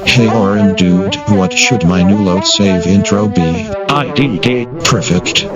Hey Oren dude, what should my new load save intro be? I did it. Perfect.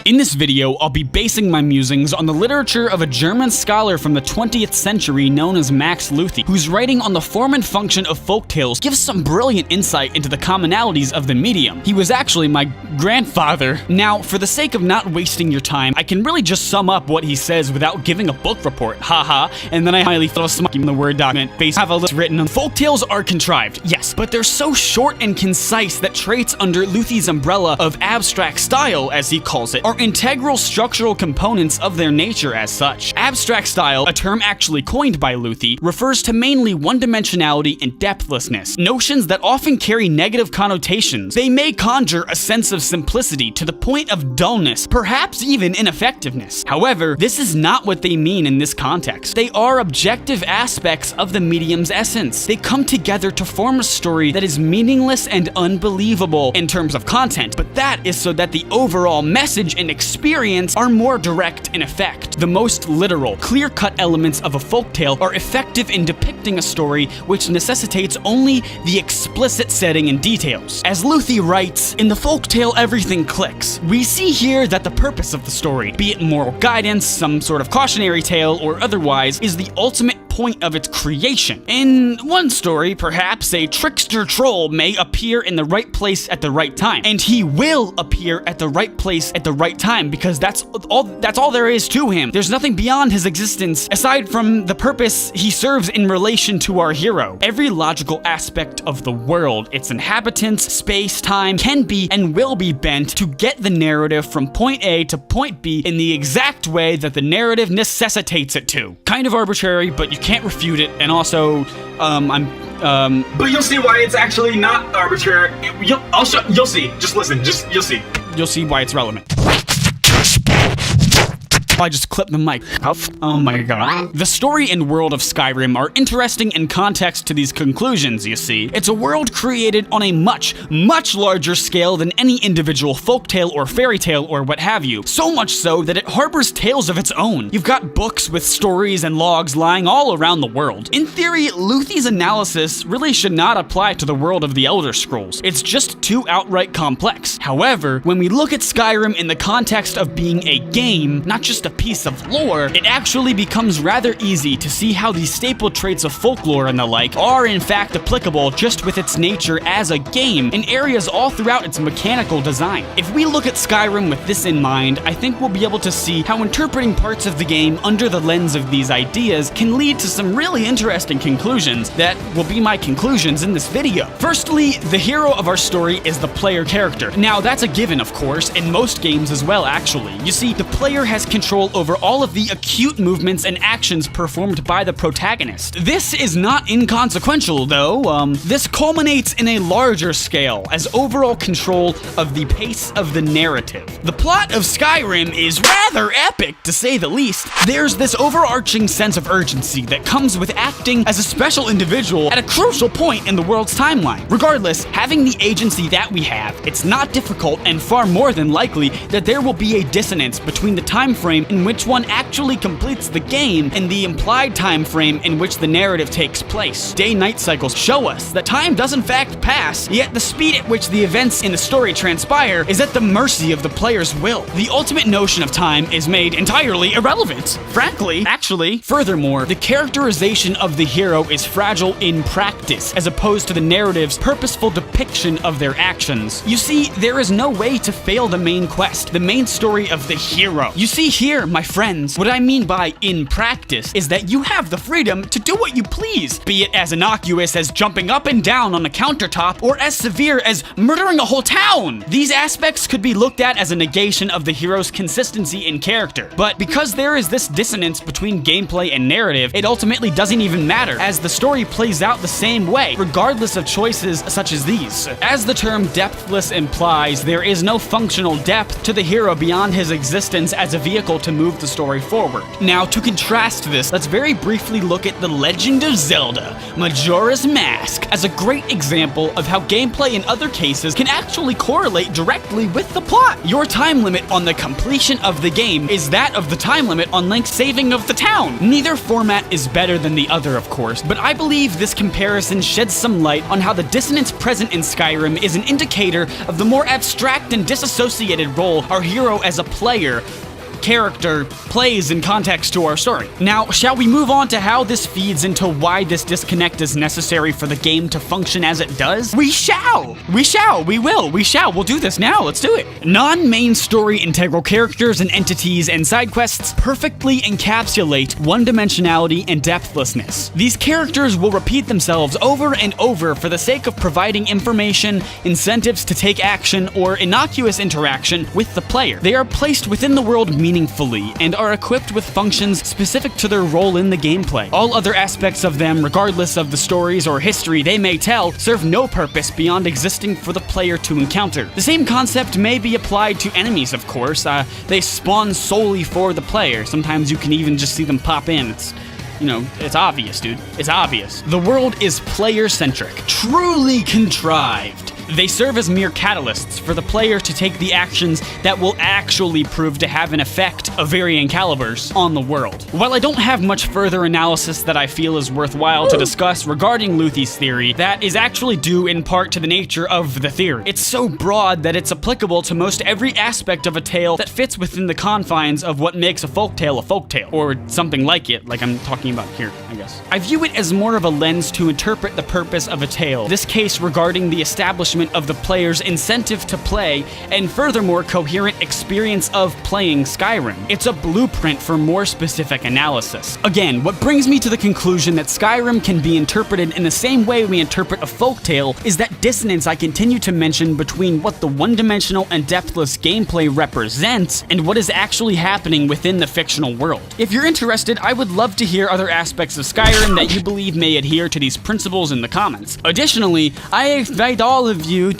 In this video, I'll be basing my musings on the literature of a German scholar from the 20th century known as Max Lüthi, whose writing on the form and function of folktales gives some brilliant insight into the commonalities of the medium. He was actually my grandfather. Now, for the sake of not wasting your time, I can really just sum up what he says without giving a book report, haha, and then I highly throw some in the Word document base have a list written on. Folktales are contrived, yes, but they're so short and concise that traits under Lüthi's umbrella of abstract style, as he calls it, are integral structural components of their nature as such. Abstract style, a term actually coined by Lüthi, refers to mainly one-dimensionality and depthlessness, notions that often carry negative connotations. They may conjure a sense of simplicity to the point of dullness, perhaps even ineffectiveness. However, this is not what they mean in this context. They are objective aspects of the medium's essence. They come together to form a story that is meaningless and unbelievable in terms of content, but that is so that the overall message and experience are more direct in effect. The most literal, clear-cut elements of a folktale are effective in depicting a story which necessitates only the explicit setting and details. As Lüthi writes, in the folktale everything clicks. We see here that the purpose of the story, be it moral guidance, some sort of cautionary tale, or otherwise, is the ultimate point of its creation. In one story, perhaps, a trickster troll may appear in the right place at the right time, and he will appear at the right place at the right time because that's all there is to him. There's nothing beyond his existence aside from the purpose he serves in relation to our hero. Every logical aspect of the world, its inhabitants, space, time, can be and will be bent to get the narrative from point A to point B in the exact way that the narrative necessitates it to. Kind of arbitrary, but you can't refute it, and also, But you'll see why it's actually not arbitrary. You'll see. Just listen. You'll see. You'll see why it's relevant. I just clipped the mic. Oh my god. The story and world of Skyrim are interesting in context to these conclusions, you see. It's a world created on a much, much larger scale than any individual folktale or fairy tale or what have you. So much so that it harbors tales of its own. You've got books with stories and logs lying all around the world. In theory, Lüthi's analysis really should not apply to the world of the Elder Scrolls. It's just too outright complex. However, when we look at Skyrim in the context of being a game, not just a piece of lore, it actually becomes rather easy to see how these staple traits of folklore and the like are in fact applicable just with its nature as a game in areas all throughout its mechanical design. If we look at Skyrim with this in mind, I think we'll be able to see how interpreting parts of the game under the lens of these ideas can lead to some really interesting conclusions that will be my conclusions in this video. Firstly, the hero of our story is the player character. Now, that's a given, of course, in most games as well, actually. You see, the player has control over all of the acute movements and actions performed by the protagonist. This is not inconsequential, though. This culminates in a larger scale as overall control of the pace of the narrative. The plot of Skyrim is rather epic, to say the least. There's this overarching sense of urgency that comes with acting as a special individual at a crucial point in the world's timeline. Regardless, having the agency that we have, it's not difficult and far more than likely that there will be a dissonance between the time frame in which one actually completes the game and the implied time frame in which the narrative takes place. Day-night cycles show us that time does in fact pass, yet the speed at which the events in the story transpire is at the mercy of the player's will. The ultimate notion of time is made entirely irrelevant. Frankly, actually, furthermore, the characterization of the hero is fragile in practice, as opposed to the narrative's purposeful depiction of their actions. You see, there is no way to fail the main quest, the main story of the hero. You see here, my friends, what I mean by in practice is that you have the freedom to do what you please, be it as innocuous as jumping up and down on a countertop or as severe as murdering a whole town. These aspects could be looked at as a negation of the hero's consistency in character, but because there is this dissonance between gameplay and narrative, it ultimately doesn't even matter, as the story plays out the same way, regardless of choices such as these. As the term depthless implies, there is no functional depth to the hero beyond his existence as a vehicle to move the story forward. Now, to contrast this, let's very briefly look at The Legend of Zelda: Majora's Mask as a great example of how gameplay in other cases can actually correlate directly with the plot. Your time limit on the completion of the game is that of the time limit on Link's saving of the town. Neither format is better than the other, of course, but I believe this comparison sheds some light on how the dissonance present in Skyrim is an indicator of the more abstract and disassociated role our hero as a character plays in context to our story. Now, shall we move on to how this feeds into why this disconnect is necessary for the game to function as it does? We shall! We'll do this now, let's do it! Non-main story integral characters and entities and side quests perfectly encapsulate one-dimensionality and depthlessness. These characters will repeat themselves over and over for the sake of providing information, incentives to take action, or innocuous interaction with the player. They are placed within the world meaningfully and are equipped with functions specific to their role in the gameplay. All other aspects of them, regardless of the stories or history they may tell, serve no purpose beyond existing for the player to encounter. The same concept may be applied to enemies, of course. They spawn solely for the player. Sometimes you can even just see them pop in. It's obvious, dude. It's obvious. The world is player-centric, truly contrived. They serve as mere catalysts for the player to take the actions that will actually prove to have an effect of varying calibers on the world. While I don't have much further analysis that I feel is worthwhile to discuss regarding Lüthi's theory, that is actually due in part to the nature of the theory. It's so broad that it's applicable to most every aspect of a tale that fits within the confines of what makes a folktale, or something like it, like I'm talking about here, I guess. I view it as more of a lens to interpret the purpose of a tale, this case regarding the establishment of the player's incentive to play, and furthermore coherent experience of playing Skyrim. It's a blueprint for more specific analysis. Again, what brings me to the conclusion that Skyrim can be interpreted in the same way we interpret a folktale is that dissonance I continue to mention between what the one-dimensional and depthless gameplay represents and what is actually happening within the fictional world. If you're interested, I would love to hear other aspects of Skyrim that you believe may adhere to these principles in the comments. Additionally, I invite all of you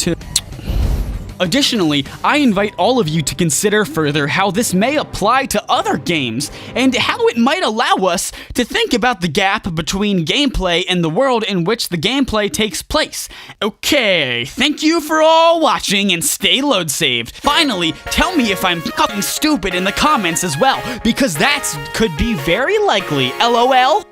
to consider further how this may apply to other games, and how it might allow us to think about the gap between gameplay and the world in which the gameplay takes place. Okay, thank you for all watching, and stay load saved. Finally, tell me if I'm fucking stupid in the comments as well, because that could be very likely. LOL.